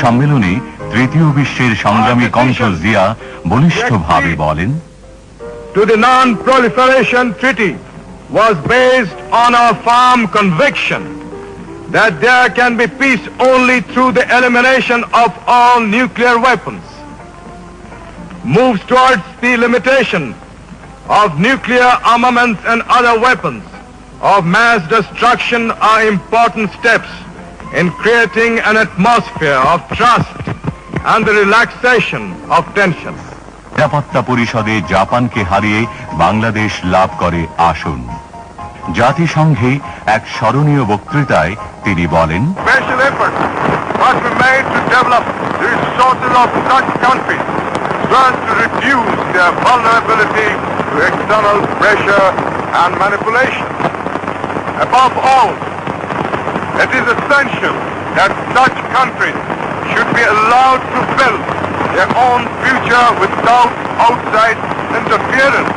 সম্মেলনে তৃতীয় বিশ্বের সংগ্রামী কণ্ঠ জিয়া বলিষ্ঠভাবে বলেন, To the Non-Proliferation Treaty was based on our firm conviction that there can be peace only through the elimination of all nuclear weapons. Moves towards the limitation of nuclear armaments and other weapons of mass destruction are important steps in creating an atmosphere of trust and the relaxation of tension. নিরাপত্তা পরিষদে জাপানকে হারিয়ে বাংলাদেশ লাভ করে আসন। জাতিসংঘে এক স্মরণীয় বক্তৃতায় তিনি বলেন, Special efforts must be made to develop the resources of such countries so as to reduce their vulnerability to external pressure and manipulation. Above all, it is essential that such countries should be allowed to build their own future without outside interference.